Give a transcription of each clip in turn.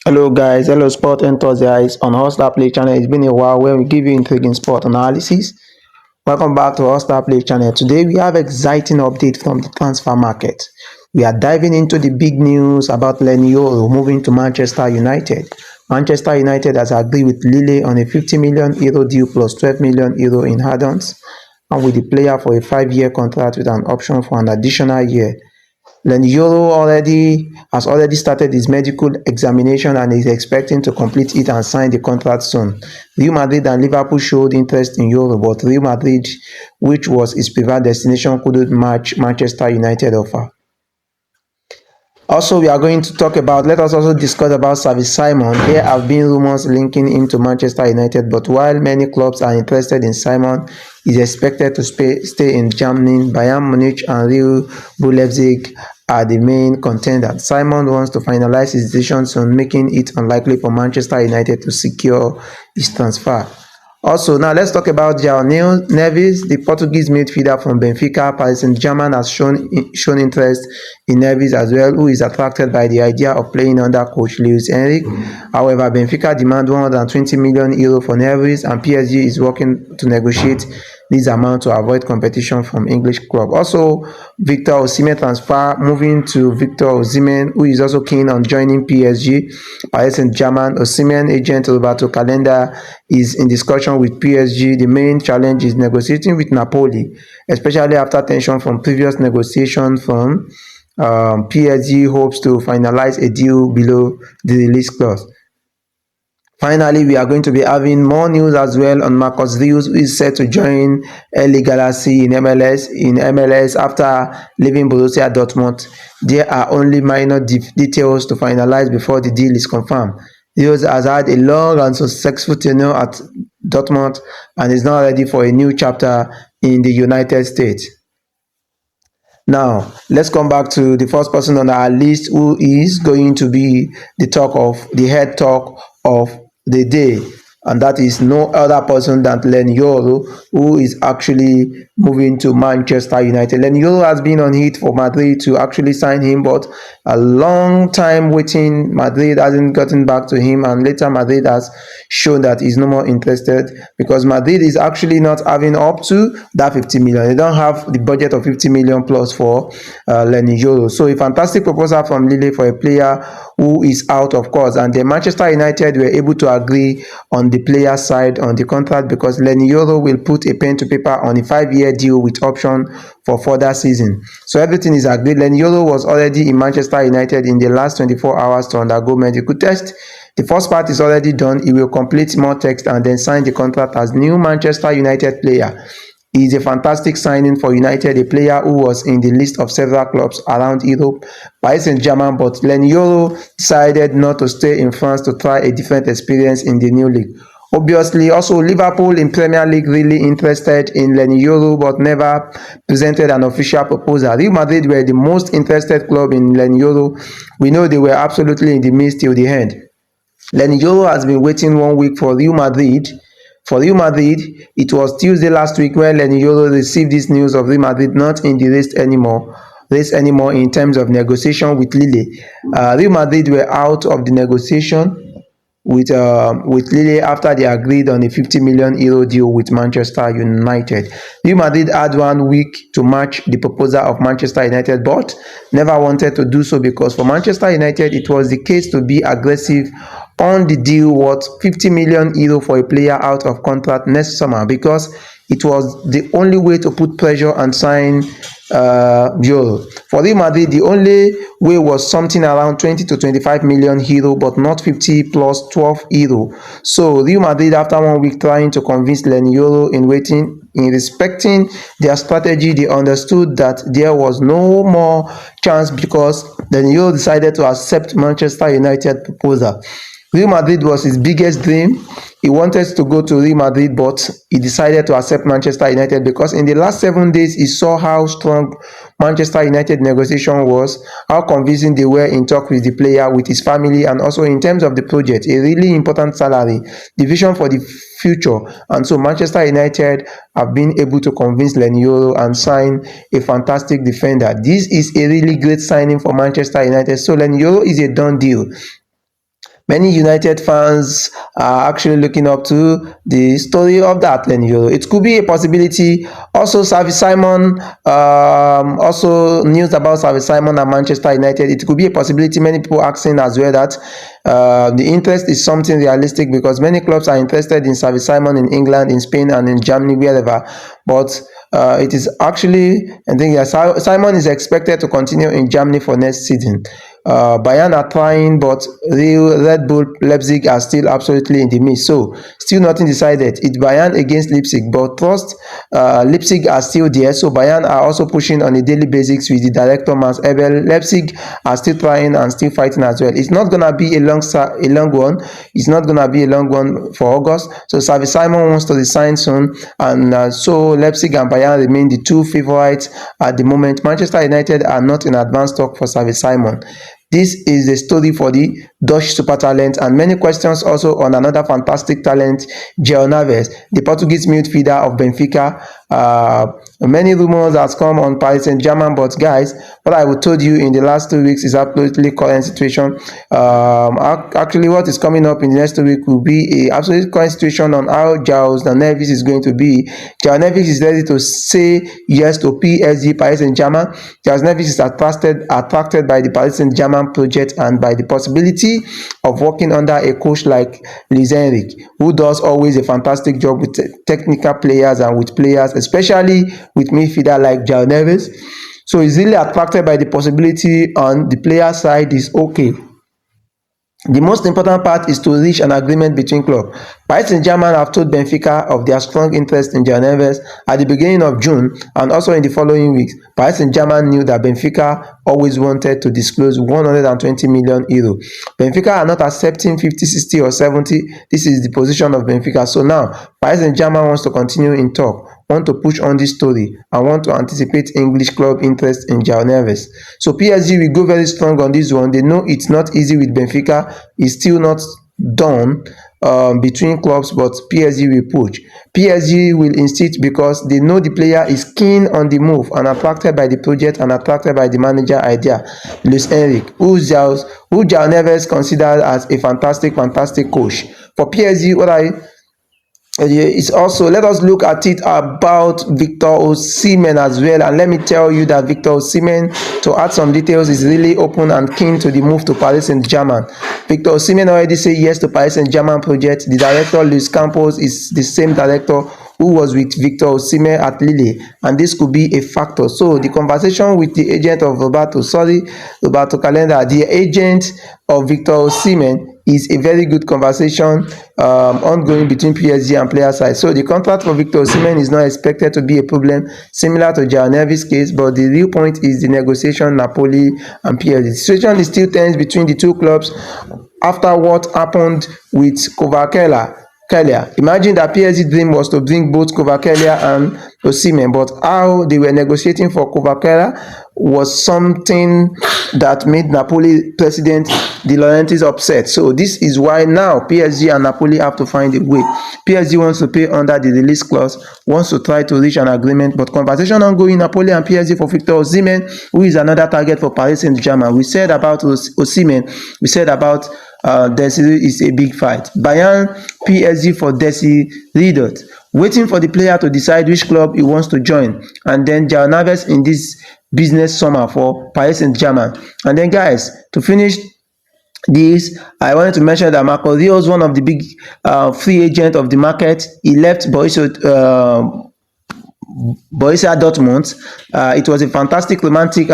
Hello guys, hello sport enthusiasts on Hot Play channel. It's been a while where we give you intriguing sport analysis. Welcome back to Hot Play channel. Today we have exciting update from the transfer market. We are diving into the big news about Lenioro moving to Manchester United. Manchester United has agreed with Lille on a €50 million deal plus €12 million in add-ons, and with the player for a 5-year contract with an option for an additional year. Lenioro has already started his medical examination and is expecting to complete it and sign the contract soon. Real Madrid and Liverpool showed interest in Euro, but Real Madrid, which was his preferred destination, couldn't match Manchester United offer. Also, let us also discuss about Service Simon. There have been rumors linking him to Manchester United, but while many clubs are interested in Simon, he is expected to stay in Germany. Bayern Munich and Red Bull Leipzig are the main contenders. Simon wants to finalize his decision soon, making it unlikely for Manchester United to secure his transfer. Also, now let's talk about João Neves, the Portuguese midfielder from Benfica. Paris Saint-Germain has shown interest in Neves as well, who is attracted by the idea of playing under coach Luis Enrique. However, Benfica demand €120 million for Neves, and PSG is working to negotiate this amount to avoid competition from English club. Also, Victor Osimhen transfer, moving to Victor Osimhen, who is also keen on joining PSG. Paris Saint-Germain, Osimhen agent Roberto Calenda is in discussion with PSG. The main challenge is negotiating with Napoli, especially after tension from previous negotiations from PSG hopes to finalize a deal below the release clause. Finally, we are going to be having more news as well on Marcus Rios, who is set to join LA Galaxy in MLS after leaving Borussia Dortmund. There are only minor details to finalize before the deal is confirmed. Rios has had a long and successful tenure at Dortmund and is now ready for a new chapter in the United States. Now, let's come back to the first person on our list, who is going to be the head talk of the day, and that is no other person than Lenioro, who is actually moving to Manchester United. Lenioro has been on hit for Madrid to actually sign him, but a long time waiting. Madrid hasn't gotten back to him, and later Madrid has shown that he's no more interested because Madrid is actually not having up to that 50 million. They don't have the budget of 50 million plus for Lenioro. So a fantastic proposal from Lille for a player who is out, of course, and the Manchester United were able to agree on the player side on the contract because Lenioro will put a pen to paper on a 5-year deal with option for further season. So everything is agreed. Lenioro was already in Manchester United in the last 24 hours to undergo medical test. The first part is already done. He will complete more text and then sign the contract as new Manchester United player. He is a fantastic signing for United, a player who was in the list of several clubs around Europe, Paris Saint-Germain, but Lenioro decided not to stay in France to try a different experience in the new league. Obviously, also Liverpool in Premier League really interested in Lenioro but never presented an official proposal. Real Madrid were the most interested club in Lenioro. We know they were absolutely in the midst till the end. Lenioro has been waiting 1 week for Real Madrid. For Real Madrid, it was Tuesday last week when Lenioro received this news of Real Madrid not in the race anymore in terms of negotiation with Lille. Real Madrid were out of the negotiation with Lille after they agreed on a €50 million deal with Manchester United. Real Madrid had 1 week to match the proposal of Manchester United, but never wanted to do so because for Manchester United, it was the case to be aggressive on the deal worth €50 million for a player out of contract next summer because it was the only way to put pressure and sign Euro. For Real Madrid, the only way was something around €20 to €25 million, but not 50 plus €12. So Real Madrid, after 1 week trying to convince Lenioro in respecting their strategy, they understood that there was no more chance because Lenioro decided to accept Manchester United proposal. Real Madrid was his biggest dream. He wanted to go to Real Madrid, but he decided to accept Manchester United because in the last 7 days, he saw how strong Manchester United negotiation was, how convincing they were in talk with the player, with his family, and also in terms of the project, a really important salary, the vision for the future. And so Manchester United have been able to convince Lenioro and sign a fantastic defender. This is a really great signing for Manchester United. So Lenioro is a done deal. Many United fans are actually looking up to the story of that Len Yoro. It could be a possibility. Also, Xavi Simon, also news about Xavi Simon and Manchester United. It could be a possibility. Many people asking as well that the interest is something realistic because many clubs are interested in Xavi Simon in England, in Spain, and in Germany, wherever. But it is actually, I think Simon is expected to continue in Germany for next season. Bayern are trying, but Real Red Bull Leipzig are still absolutely in the mix. So still nothing decided. It's Bayern against Leipzig, but trust Leipzig are still there. So Bayern are also pushing on a daily basis with the director Mans Ebel. Leipzig are still trying and still fighting as well. It's not gonna be a long one. It's not gonna be a long one for August. So Xavi Simon wants to resign soon, and so Leipzig and Bayern remain the two favorites at the moment. Manchester United are not in advanced talk for Xavi Simon. This is the story for the Dutch super talent, and many questions also on another fantastic talent, João Neves, the Portuguese midfielder of Benfica. Many rumors has come on Paris Saint-Germain, but guys, what I told you in the last 2 weeks is absolutely current situation. Actually, what is coming up in the next 2 weeks will be a absolute current situation on how João Neves is going to be. João Neves is ready to say yes to PSG, Paris Saint-Germain. João Neves is attracted by the Paris Saint-Germain project and by the possibility of working under a coach like Luis Enrique, who does always a fantastic job with technical players and with players, especially with midfielder like João Neves. So he's really attracted by the possibility on the player side is okay. The most important part is to reach an agreement between clubs. Paris Saint-Germain have told Benfica of their strong interest in João Neves at the beginning of June and also in the following weeks. Paris Saint-Germain knew that Benfica always wanted to disclose 120 million euro. Benfica are not accepting 50, 60 or 70. This is the position of Benfica. So now, Paris Saint-Germain wants to continue in talk, want to push on this story and want to anticipate English club interest in João Neves. So PSG will go very strong on this one. They know it's not easy with Benfica. It's still not done between clubs, but PSG will push. PSG will insist because they know the player is keen on the move and attracted by the project and attracted by the manager idea, Luis Enrique, who João Neves considered as a fantastic coach. For PSG, it's also, let us look at it about Victor Osimhen as well, and let me tell you that Victor Osimhen, to add some details, is really open and keen to the move to Paris Saint-Germain. Victor Osimhen already said yes to Paris Saint-Germain project. The director Luis Campos is the same director who was with Victor Osimhen at Lille, and this could be a factor. So the conversation with the agent of Roberto Calenda, the agent of Victor Osimhen, is a very good conversation ongoing between PSG and player side. So the contract for Victor Osimhen is not expected to be a problem, similar to João Neves' case, but the real point is the negotiation Napoli and PSG. The situation is still tense between the two clubs after what happened with Kvaratskhelia. Imagine that PSG dream was to bring both Kvaratskhelia and Osimhen, but how they were negotiating for Kvaratskhelia was something that made Napoli president De Laurentiis upset. So this is why now PSG and Napoli have to find a way. PSG wants to pay under the release clause, wants to try to reach an agreement, but conversation ongoing Napoli and PSG for Victor Osimhen, who is another target for Paris Saint-Germain. We said about Osimhen, we said about Desiree is a big fight. Bayern, PSG for Desiree Redot, waiting for the player to decide which club he wants to join, and then João Neves in this business summer for Paris Saint-Germain. And then guys, to finish this, I wanted to mention that Marco Rios, one of the big free agent of the market, he left Borussia Dortmund. It was a fantastic romantic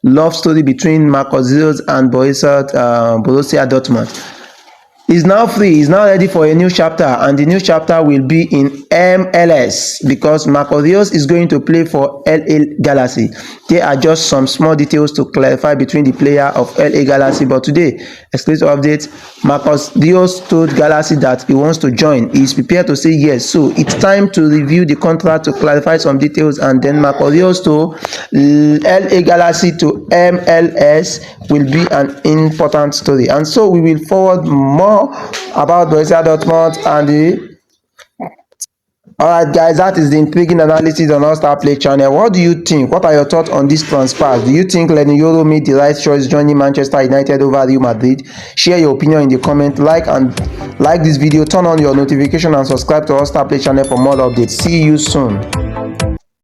love story between Marcos Rios and Borussia Dortmund. He's now free, he's now ready for a new chapter, and the new chapter will be in MLS because Marco Rios is going to play for LA Galaxy. There are just some small details to clarify between the player of LA Galaxy, but today, exclusive update, Marcos Rios told Galaxy that he wants to join. He is prepared to say yes, so it's time to review the contract to clarify some details, and then Marco Rios to LA Galaxy to MLS will be an important story. And so we will forward more about Borussia Dortmund and Alright guys, that is the intriguing analysis on All Star Play channel. What do you think? What are your thoughts on this transfer? Do you think Lenny Yoro made the right choice joining Manchester United over Real Madrid? Share your opinion in the comment. Like this video, turn on your notification and subscribe to All Star Play channel for more updates. See you soon.